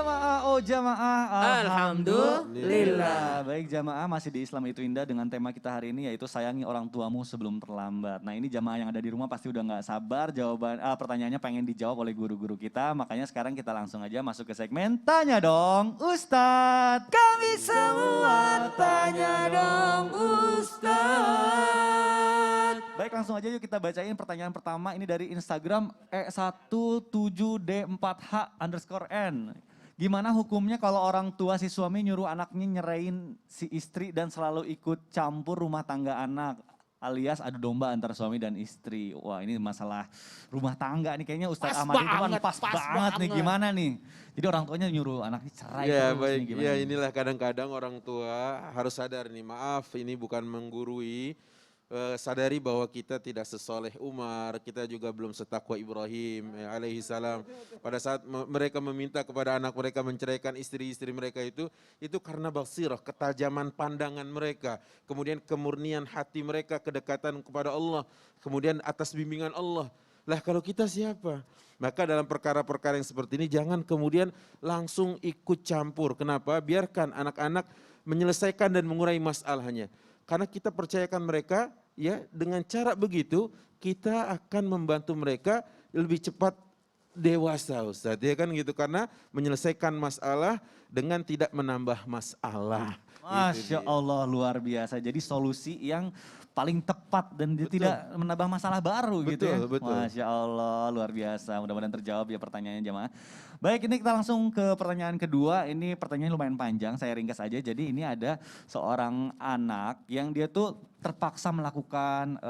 Jamaah, oh jamaah, Alhamdulillah. Baik jamaah, masih di Islam itu indah dengan tema kita hari ini yaitu sayangi orang tuamu sebelum terlambat. Nah ini jamaah yang ada di rumah pasti udah gak sabar pertanyaannya pengen dijawab oleh guru-guru kita. Makanya sekarang kita langsung aja masuk ke segmen Tanya Dong Ustadz. Kami semua tanya dong Ustaz. Baik langsung aja yuk kita bacain pertanyaan pertama ini dari Instagram E17D4H_N. Gimana hukumnya kalau orang tua si suami nyuruh anaknya nyerain si istri dan selalu ikut campur rumah tangga anak alias adu domba antara suami dan istri. Wah ini masalah rumah tangga nih kayaknya Ustadz Ahmad itu kan pas banget nih gimana nih. Jadi orang tuanya nyuruh anaknya cerai Ya terus baik, nih gimana ya nih? inilah kadang-kadang orang tua harus sadar nih, maaf ini bukan menggurui, sadari bahwa kita tidak sesoleh Umar, kita juga belum setakwa Ibrahim alaihi salam. Pada saat mereka meminta kepada anak mereka menceraikan istri-istri mereka itu karena basirah, ketajaman pandangan mereka, kemudian kemurnian hati mereka, kedekatan kepada Allah, kemudian atas bimbingan Allah. Lah kalau kita siapa? Maka dalam perkara-perkara yang seperti ini jangan kemudian langsung ikut campur. Kenapa? Biarkan anak-anak menyelesaikan dan mengurai masalahnya. Karena kita percayakan mereka, ya dengan cara begitu kita akan membantu mereka lebih cepat dewasa Ustaz. Ya kan gitu, karena menyelesaikan masalah dengan tidak menambah masalah. Masya Allah luar biasa. Jadi solusi yang paling tepat dan dia tidak menambah masalah baru gitu ya. Betul. Masya Allah luar biasa. Mudah-mudahan terjawab ya pertanyaannya jamaah. Baik ini kita langsung ke pertanyaan kedua. Ini pertanyaannya lumayan panjang, saya ringkas aja. Jadi ini ada seorang anak yang dia tuh terpaksa melakukan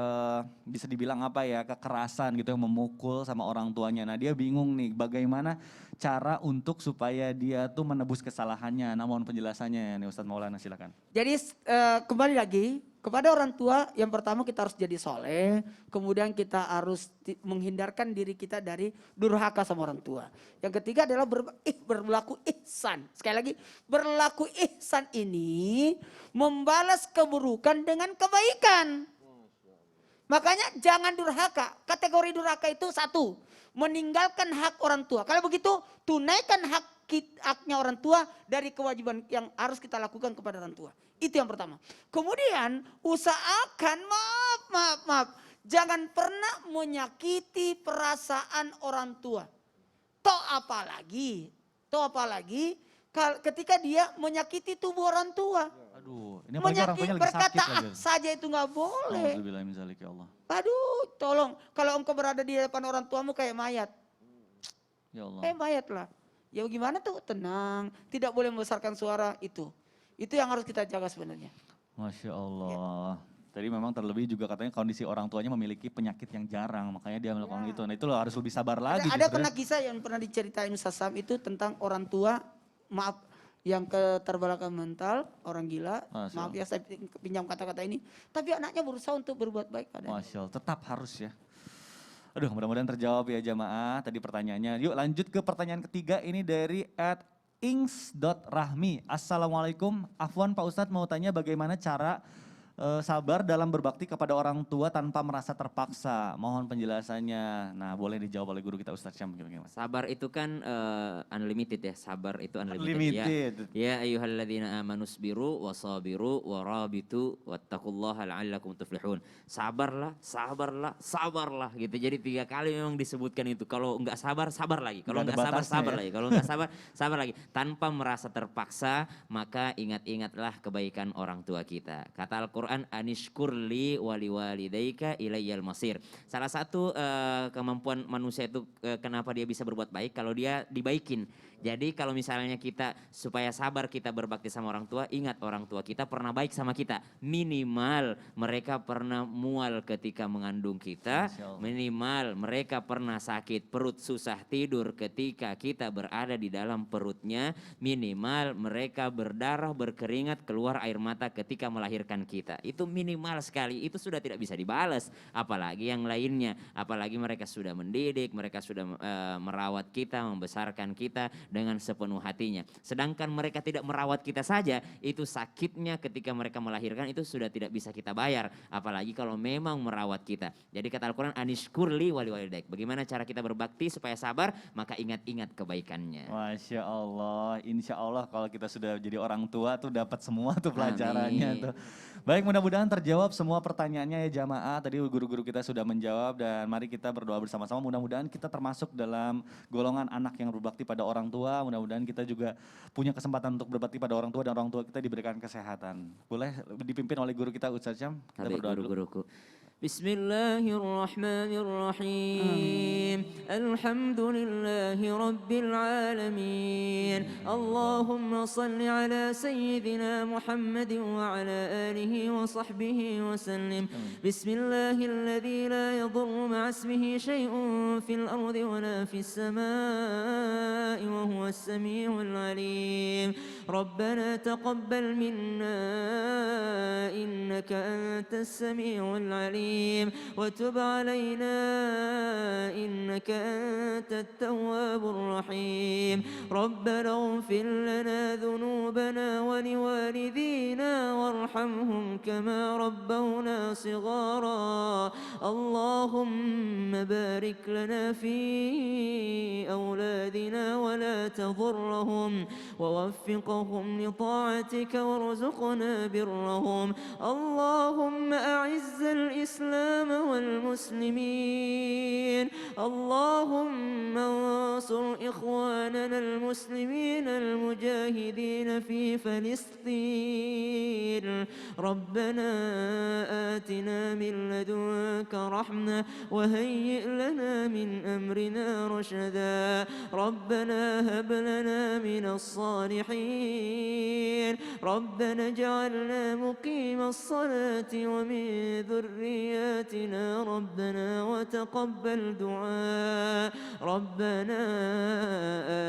bisa dibilang apa ya, kekerasan gitu, memukul sama orang tuanya. Nah dia bingung nih bagaimana cara untuk supaya dia tuh menebus kesalahannya. Nah mohon penjelasannya nih Ustadz Maulana silakan. Jadi kembali lagi kepada orang tua, yang pertama kita harus jadi soleh, kemudian kita harus menghindarkan diri kita dari durhaka sama orang tua. Yang ketiga adalah berlaku ihsan. Sekali lagi, berlaku ihsan ini membalas keburukan dengan kebaikan. Makanya jangan durhaka. Kategori durhaka itu satu, meninggalkan hak orang tua. Kalau begitu tunaikan haknya orang tua dari kewajiban yang harus kita lakukan kepada orang tua. Itu yang pertama. Kemudian usahakan maaf. Jangan pernah menyakiti perasaan orang tua. Toh apalagi ketika dia menyakiti tubuh orang tua. Aduh, ini apalagi orang tuanya lagi sakit berkata lagi. saja itu nggak boleh. Alhamdulillah min zalik ya Allah. Aduh, tolong. Kalau engkau berada di depan orang tuamu kayak mayat. Ya Allah. Kayak mayat lah. Ya gimana tuh? Tenang. Tidak boleh membesarkan suara itu. Itu yang harus kita jaga sebenarnya. Masya Allah. Tadi memang terlebih juga katanya kondisi orang tuanya memiliki penyakit yang jarang. Makanya dia melakukan itu. Nah itu loh harus lebih sabar lagi. Ada pernah kisah yang pernah diceritain Ustaz Sam itu tentang orang tua, maaf, yang keterbelakangan mental, orang gila. Maaf ya saya pinjam kata-kata ini. Tapi anaknya berusaha untuk berbuat baik padanya. Masya Allah, tetap harus ya. Aduh mudah-mudahan terjawab ya jamaah tadi pertanyaannya. Yuk lanjut ke pertanyaan ketiga ini dari @ings.rahmi. Assalamualaikum, Afwan Pak Ustadz mau tanya bagaimana cara sabar dalam berbakti kepada orang tua tanpa merasa terpaksa. Mohon penjelasannya. Nah boleh dijawab oleh guru kita Ustadz Syam. Sabar itu kan unlimited ya, sabar itu unlimited. Unlimited. Ya ayyuhalladzina amanusbiru wasabiru warabitu wattaqullaha la'allakum tuflihun. Sabarlah gitu. Jadi 3 kali memang disebutkan itu. Kalau enggak sabar, sabar lagi. Kalau enggak sabar, sabar lagi. Kalau enggak sabar, sabar lagi. Tanpa merasa terpaksa, maka ingat-ingatlah kebaikan orang tua kita. Kata Al-Quran, anishkurli waliwalidayka ilayyal masir. Salah satu kemampuan manusia itu kenapa dia bisa berbuat baik kalau dia dibaikin. Jadi kalau misalnya kita supaya sabar kita berbakti sama orang tua, ingat orang tua kita pernah baik sama kita. Minimal mereka pernah mual ketika mengandung kita, minimal mereka pernah sakit perut susah tidur ketika kita berada di dalam perutnya, minimal mereka berdarah berkeringat keluar air mata ketika melahirkan kita. itu minimal sekali, itu sudah tidak bisa dibalas. Apalagi yang lainnya, apalagi mereka sudah mendidik, mereka sudah merawat kita, membesarkan kita dengan sepenuh hatinya. Sedangkan mereka tidak merawat kita saja, itu sakitnya ketika mereka melahirkan itu sudah tidak bisa kita bayar. Apalagi kalau memang merawat kita. Jadi kata Al-Quran, anishkurli wali walidaik. Bagaimana cara kita berbakti supaya sabar? Maka ingat-ingat kebaikannya. Masya Allah, insya Allah kalau kita sudah jadi orang tua tuh dapat semua tuh pelajarannya Amin. tuh. Baik, mudah-mudahan terjawab semua pertanyaannya ya jamaah. Tadi guru-guru kita sudah menjawab dan mari kita berdoa bersama-sama. Mudah-mudahan kita termasuk dalam golongan anak yang berbakti pada orang tua. Mudah-mudahan kita juga punya kesempatan untuk berbakti pada orang tua dan orang tua kita diberikan kesehatan. Boleh dipimpin oleh guru kita Ustaz Syam? Kita Baik berdoa dulu. guru-guruku. Bismillahirrahmanirrahim. Alhamdulillahi rabbil alamin. Allahumma salli ala sayyidina Muhammadin wa ala alihi wa sahbihi wa sallim. Bismillahilladzi la yadurru ma'a ismihi syai'un fil ardi wa la fis samaa'i wa huwas samii'ul 'aliim. Rabbana taqabbal minna innaka antas samii'ul 'aliim. وتب علينا إنك أنت التواب الرحيم ربنا اغفر لنا ذنوبنا ولوالدينا وارحمهم كما ربونا صغارا اللهم بارك لنا في أولادنا ولا تضرهم ووفقهم لطاعتك وارزقنا برهم اللهم أعز الإسلام والمسلمين اللهم انصر إخواننا المسلمين المجاهدين في فلسطين ربنا آتنا من لدنك رحمة وهيئ لنا من أمرنا رشدا ربنا هب لنا من الصالحين ربنا اجعلنا مقيم الصلاة ومن ذرياتنا ربنا وتقبل دعاء ربنا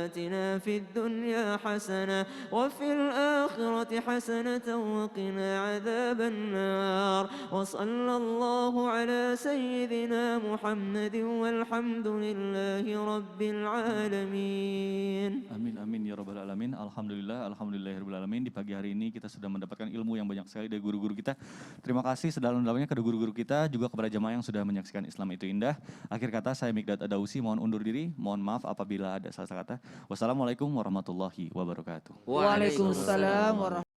آتنا في الدنيا حسنة وفي الآخرة حسنة وقنا عذاب النار وصلى الله على سيدنا محمد والحمد لله رب العالمين. Amin amin ya rabbal alamin. Alhamdulillahirabbil alamin. Di pagi hari ini kita sudah mendapatkan ilmu yang banyak sekali dari guru-guru kita. Terima kasih sedalam-dalamnya kepada guru-guru kita, juga kepada jamaah yang sudah menyaksikan Islam itu indah. Akhir kata saya Mikdad Adausi mohon undur diri, mohon maaf apabila ada salah kata. Wassalamualaikum warahmatullahi wabarakatuh. Waalaikumsalam warahmatullahi